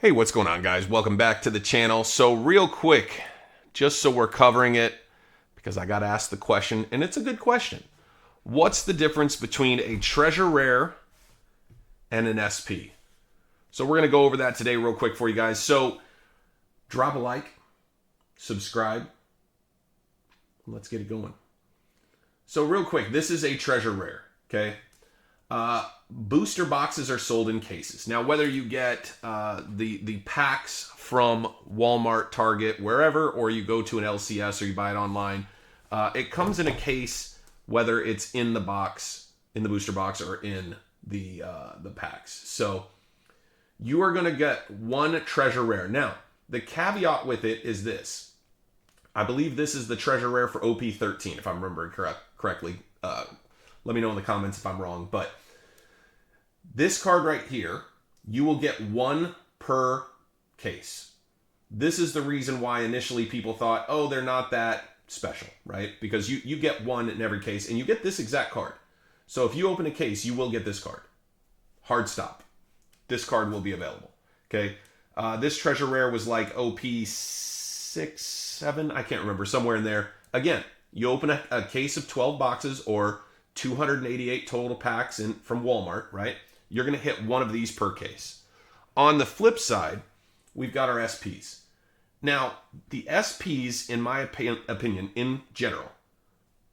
Hey, what's going on, guys? Welcome back to the channel. So real quick, just so we're covering it, because I got asked the question, and it's a good question. What's the difference between a treasure rare and an SP? So we're going to go over that today real quick for you guys. So drop a like, subscribe, and let's get it going. So real quick, this is a treasure rare, okay? Booster boxes are sold in cases. Now, whether you get the packs from Walmart, Target, wherever, or you go to an LCS or you buy it online, it comes in a case, whether it's in the box, in the booster box, or in the packs. So you are going to get one treasure rare. Now, the caveat with it is this. I believe this is the treasure rare for OP13, if I'm remembering correctly. Let me know in the comments if I'm wrong, but this card right here, you will get one per case. This is the reason why initially people thought, oh, they're not that special, right? Because you get one in every case, and you get this exact card. So if you open a case, you will get this card. Hard stop. This card will be available, okay? This treasure rare was like OP6, 7, I can't remember, somewhere in there. Again, you open a case of 12 boxes or 288 total packs from Walmart, right? You're going to hit one of these per case. On the flip side, we've got our SPs. Now, the SPs, in my opinion, in general,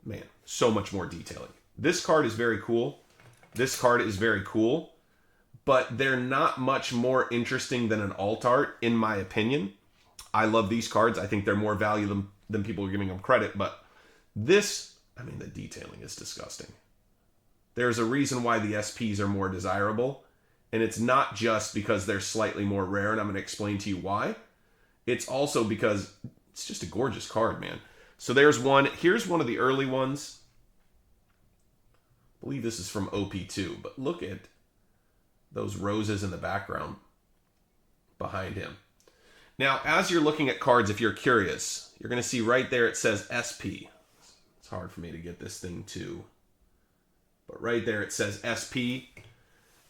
man, so much more detailing. This card is very cool. This card is very cool, but they're not much more interesting than an alt art, in my opinion. I love these cards. I think they're more value than people are giving them credit, but this, I mean, the detailing is disgusting. There's a reason why the SPs are more desirable, and it's not just because they're slightly more rare, and I'm going to explain to you why. It's also because it's just a gorgeous card, man. So there's one. Here's one of the early ones. I believe this is from OP2, but look at those roses in the background behind him. Now, as you're looking at cards, if you're curious, you're going to see right there it says SP. It's hard for me to get this thing to... But right there it says SP,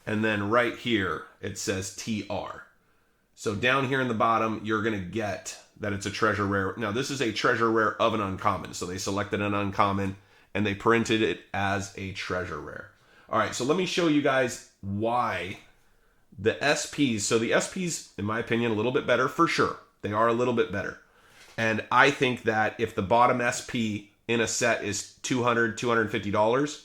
and then right here it says TR. So down here in the bottom, you're going to get that it's a treasure rare. Now, this is a treasure rare of an uncommon. So they selected an uncommon, and they printed it as a treasure rare. All right, so let me show you guys why the SPs. So the SPs, in my opinion, a little bit better for sure. They are a little bit better. And I think that if the bottom SP in a set is $200, $250,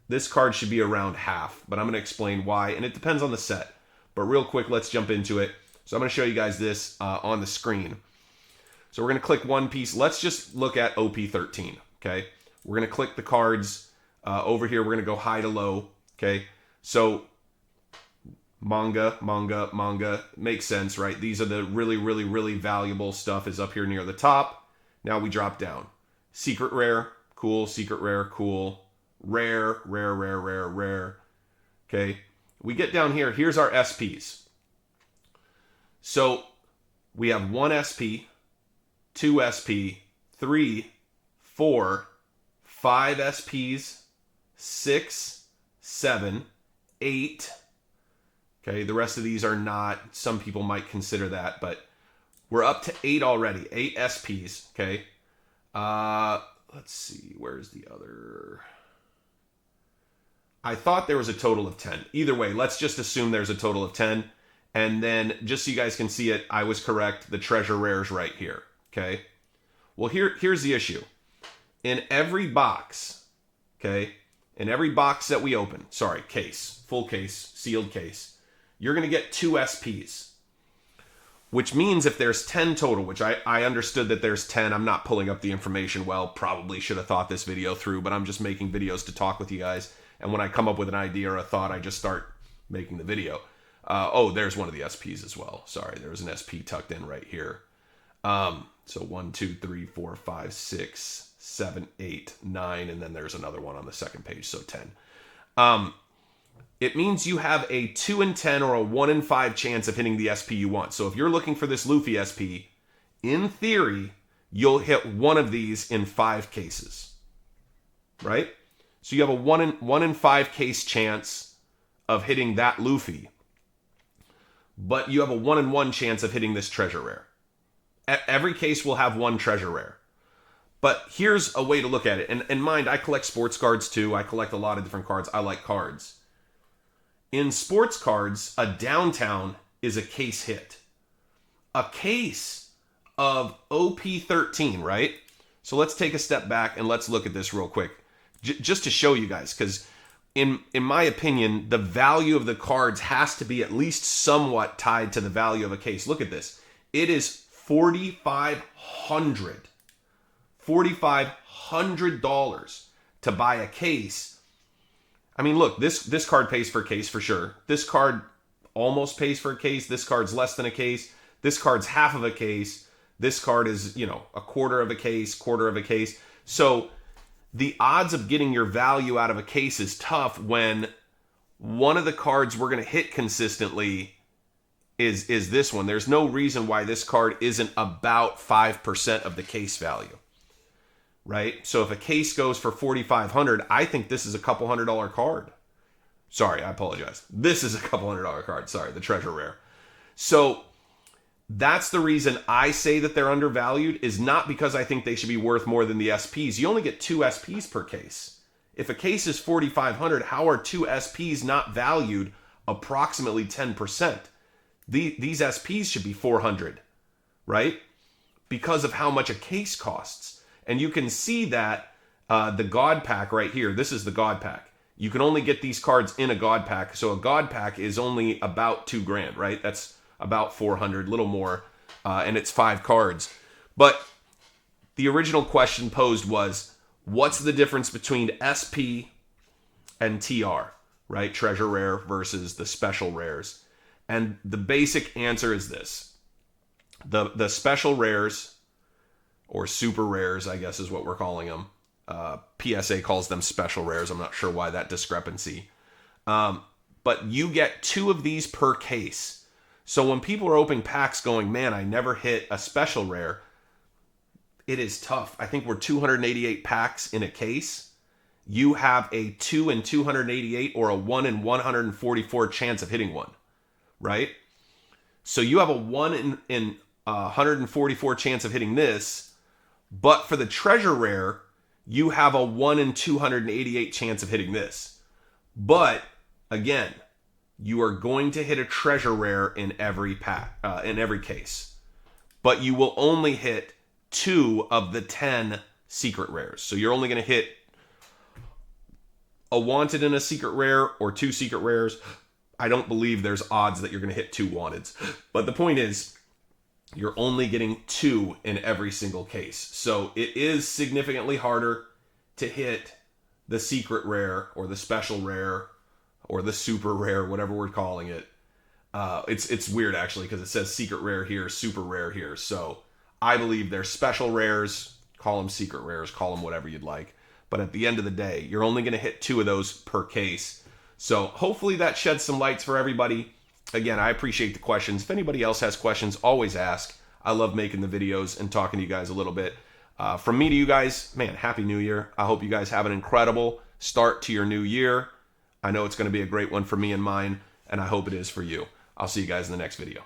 this card should be around half, but I'm going to explain why, and it depends on the set. But real quick, let's jump into it. So I'm going to show you guys this on the screen. So we're going to click one piece. Let's just look at OP13, okay? We're going to click the cards over here. We're going to go high to low, okay? So manga, makes sense, right? These are the really valuable stuff is up here near the top. Now we drop down. Secret rare, cool. Secret rare, cool. Rare. Okay, we get down here. Here's our SPs. So we have 1 SP, 2 SP, 3, 4, 5 SPs, 6, 7, 8. Okay, the rest of these are not. Some people might consider that, but we're up to 8 already. 8 SPs. Okay. Let's see. Where's the other? I thought there was a total of 10. Either way, let's just assume there's a total of 10. And then, just so you guys can see it, I was correct. The treasure rare's right here. Okay? Well, here's the issue. In every box, okay, in every box that we open, sorry, case, full case, sealed case, you're going to get 2 SPs. Which means if there's 10 total, which I understood that there's 10, I'm not pulling up the information well, probably should have thought this video through, but I'm just making videos to talk with you guys. And when I come up with an idea or a thought, I just start making the video. Oh, there's one of the SPs as well. Sorry, there's an SP tucked in right here. So 1, 2, 3, 4, 5, 6, 7, 8, 9, and then there's another one on the second page, so 10. It means you have a 2 in 10 or a 1 in 5 chance of hitting the SP you want. So if you're looking for this Luffy SP, in theory, you'll hit one of these in 5 cases, right? So you have a 1 in 5 case chance of hitting that Luffy. but you have a 1 in 1 chance of hitting this treasure rare. Every case will have one treasure rare. But here's a way to look at it. And mind, I collect sports cards too. I collect a lot of different cards. I like cards. In sports cards, a downtown is a case hit. A case of OP13, right? So let's take a step back and let's look at this real quick. Just to show you guys, because in my opinion, the value of the cards has to be at least somewhat tied to the value of a case. Look at this. It is $4,500 to buy a case. I mean, look, this card pays for a case for sure. This card almost pays for a case. This card's less than a case. This card's half of a case. This card is, a quarter of a case. So the odds of getting your value out of a case is tough when one of the cards we're going to hit consistently is this one. There's no reason why this card isn't about 5% of the case value, right? So if a case goes for $4,500, I think this is a couple $100 card. Sorry, I apologize. This is a couple $100 card. Sorry, the treasure rare. So that's the reason I say that they're undervalued, is not because I think they should be worth more than the SPs. You only get 2 SPs per case. If a case is $4,500, how are 2 SPs not valued approximately 10%? These SPs should be $400, right? Because of how much a case costs. And you can see that the God Pack right here, this is the God Pack. You can only get these cards in a God Pack. So a God Pack is only about $2,000, right? That's about 400, little more, and it's 5 cards. But the original question posed was, what's the difference between SP and TR, right? Treasure rare versus the special rares. And the basic answer is this. The special rares, or super rares, I guess is what we're calling them. PSA calls them special rares. I'm not sure why that discrepancy. But you get 2 of these per case. So when people are opening packs going, man, I never hit a special rare, it is tough. I think we're 288 packs in a case. You have a 2 in 288 or a 1 in 144 chance of hitting one, right? So you have a 1 in 144 chance of hitting this, but for the treasure rare, you have a 1 in 288 chance of hitting this. But again, you are going to hit a treasure rare in every pack, in every case, but you will only hit 2 of the 10 secret rares. So you're only going to hit a wanted in a secret rare or 2 secret rares. I don't believe there's odds that you're going to hit 2 wanteds, but the point is, you're only getting 2 in every single case. So it is significantly harder to hit the secret rare or the special rare or the super rare, whatever we're calling it. It's weird actually, because it says secret rare here, super rare here. So I believe they're special rares. Call them secret rares, call them whatever you'd like. But at the end of the day, you're only going to hit 2 of those per case. So hopefully that sheds some lights for everybody. Again, I appreciate the questions. If anybody else has questions, always ask. I love making the videos and talking to you guys a little bit. From me to you guys, man, Happy New Year. I hope you guys have an incredible start to your new year. I know it's going to be a great one for me and mine, and I hope it is for you. I'll see you guys in the next video.